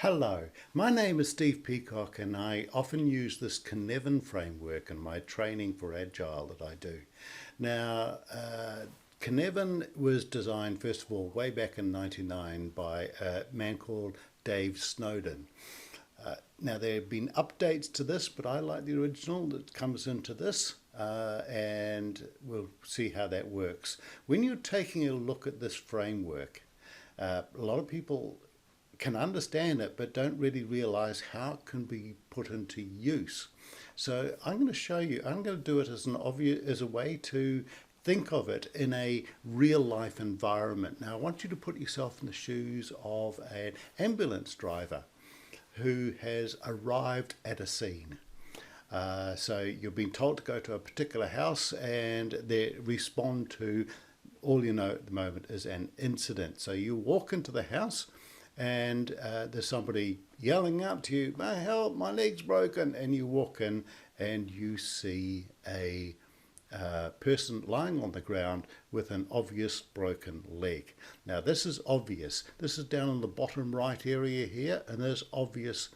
Hello, my name is Steve Peacock and I often use this Cynefin Framework in my training for Agile that I do. Now, Cynefin was designed first of all way back in '99 by a man called Dave Snowden. Now there have been updates to this, but I like the original that comes into this and we'll see how that works. When you're taking a look at this framework, a lot of people can understand it but don't really realize how it can be put into use. So I'm going to show you, I'm going to do it as a way to think of it in a real life environment. Now I want you to put yourself in the shoes of an ambulance driver who has arrived at a scene. So you've been told to go to a particular house and they respond to, all you know at the moment is an incident. So you walk into the house and there's somebody yelling out to you, "My help, my leg's broken," and you walk in and you see a person lying on the ground with an obvious broken leg. Now this is obvious. This is down in the bottom right area here, and there's obvious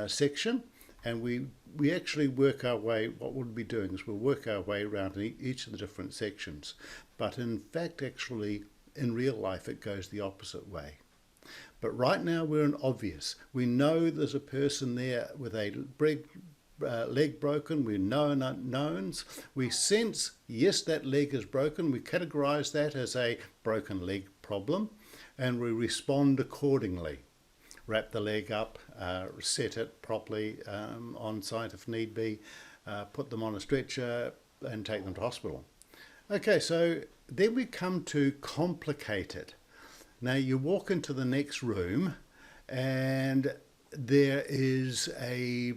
section, and we actually work our way, what we'll be doing is we'll work our way around each of the different sections, but in fact actually in real life it goes the opposite way. But right now we're in obvious. We know there's a person there with a leg broken. We know unknowns. We sense, yes, that leg is broken. We categorize that as a broken leg problem and we respond accordingly. Wrap the leg up, set it properly on site if need be, put them on a stretcher and take them to hospital. Okay, so then we come to complicated. Now you walk into the next room and there is a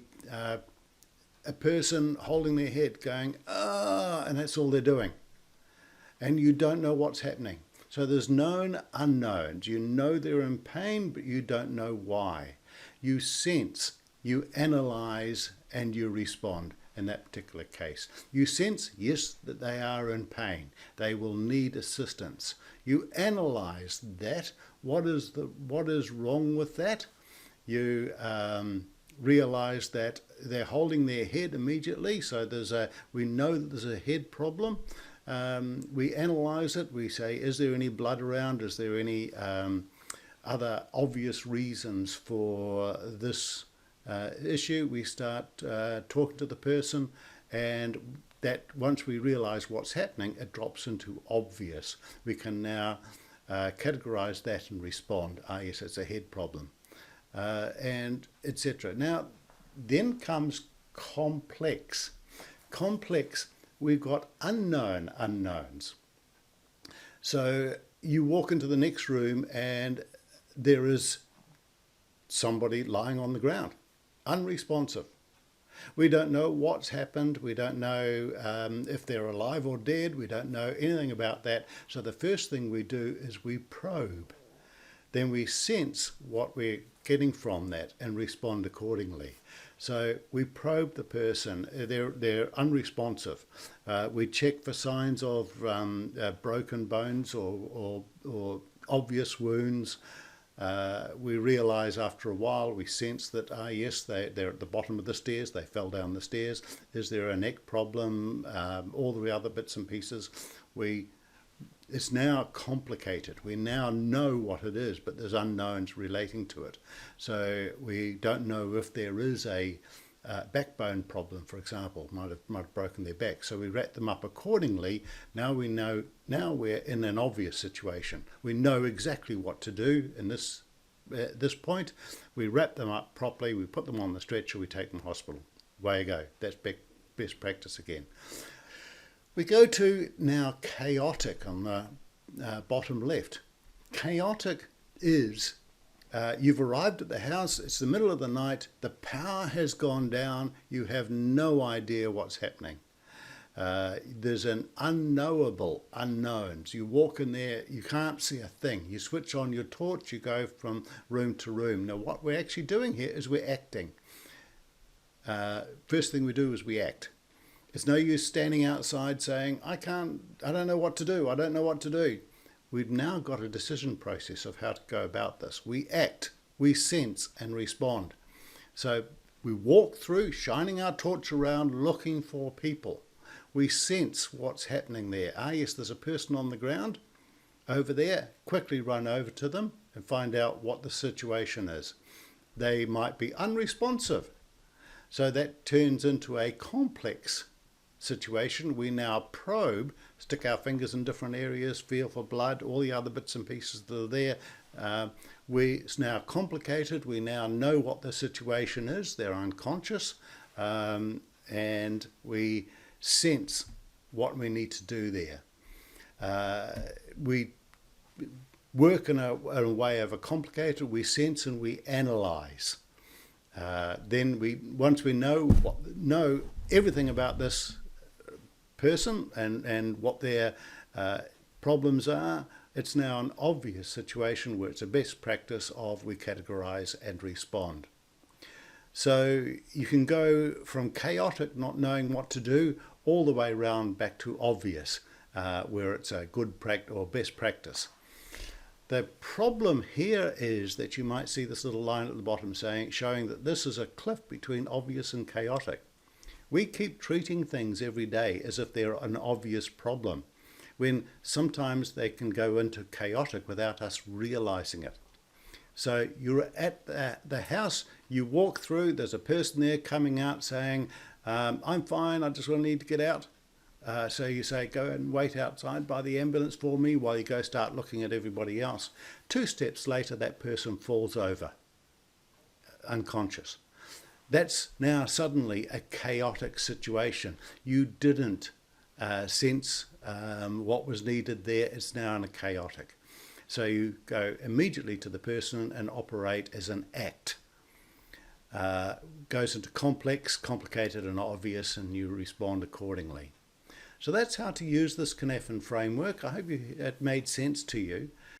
person holding their head going, "Ah," and that's all they're doing. And you don't know what's happening. So there's known unknowns. You know they're in pain, but you don't know why. You sense, you analyze, and you respond in that particular case. You sense, yes, that they are in pain. They will need assistance. You analyze that. What is wrong with that? You realize that they're holding their head immediately. So we know that there's a head problem. We analyze it. We say, is there any blood around? Is there any other obvious reasons for this issue? We start talking to the person, and that once we realize what's happening, it drops into obvious. We can now categorize that and respond. Ah, yes, it's a head problem, and etc. Now, then comes complex. Complex, we've got unknown unknowns. So you walk into the next room and there is somebody lying on the ground, unresponsive. We don't know what's happened. We don't know if they're alive or dead. We don't know anything about that. So the first thing we do is we probe. Then we sense what we're getting from that and respond accordingly. So we probe the person. They're unresponsive. We check for signs of broken bones or obvious wounds. We realize after a while, we sense that, yes, they're at the bottom of the stairs, they fell down the stairs. Is there a neck problem? All the other bits and pieces. It's now complicated. We now know what it is, but there's unknowns relating to it. So we don't know if there is a backbone problem, for example, might have broken their back. So we wrap them up accordingly. Now we know. Now we're in an obvious situation. We know exactly what to do in this point. We wrap them up properly. We put them on the stretcher. We take them to hospital. Way to go. That's best practice again. We go to now chaotic on the bottom left. Chaotic is you've arrived at the house, it's the middle of the night, the power has gone down, you have no idea what's happening. There's an unknowable unknowns. You walk in there, you can't see a thing. You switch on your torch, you go from room to room. Now what we're actually doing here is we're acting. First thing we do is we act. It's no use standing outside saying, I don't know what to do, I don't know what to do. We've now got a decision process of how to go about this. We act. we sense and respond. So we walk through, shining our torch around, looking for people. We sense what's happening there. Ah, yes, there's a person on the ground over there. Quickly run over to them and find out what the situation is. They might be unresponsive. So that turns into a complex situation. We now probe, stick our fingers in different areas, feel for blood, all the other bits and pieces that are there. It's now complicated. We now know what the situation is. They're unconscious, and we sense what we need to do there. We work in a way of a complicated. We sense and we analyze. Once we know everything about this person and what their problems are, it's now an obvious situation where it's a best practice of we categorize and respond. So you can go from chaotic, not knowing what to do, all the way around back to obvious, where it's a good practice or best practice. The problem here is that you might see this little line at the bottom showing that this is a cliff between obvious and chaotic. We keep treating things every day as if they're an obvious problem, when sometimes they can go into chaotic without us realizing it. So you're at the house, you walk through, there's a person there coming out saying, I'm fine, I just need to get out. So you say, go and wait outside by the ambulance for me while you go start looking at everybody else. 2 steps later, that person falls over, unconscious. That's now suddenly a chaotic situation. You didn't sense what was needed there. It's now in a chaotic. So you go immediately to the person and operate as an act. Goes into complex, complicated and obvious, and you respond accordingly. So that's how to use this Cynefin framework. I hope it made sense to you.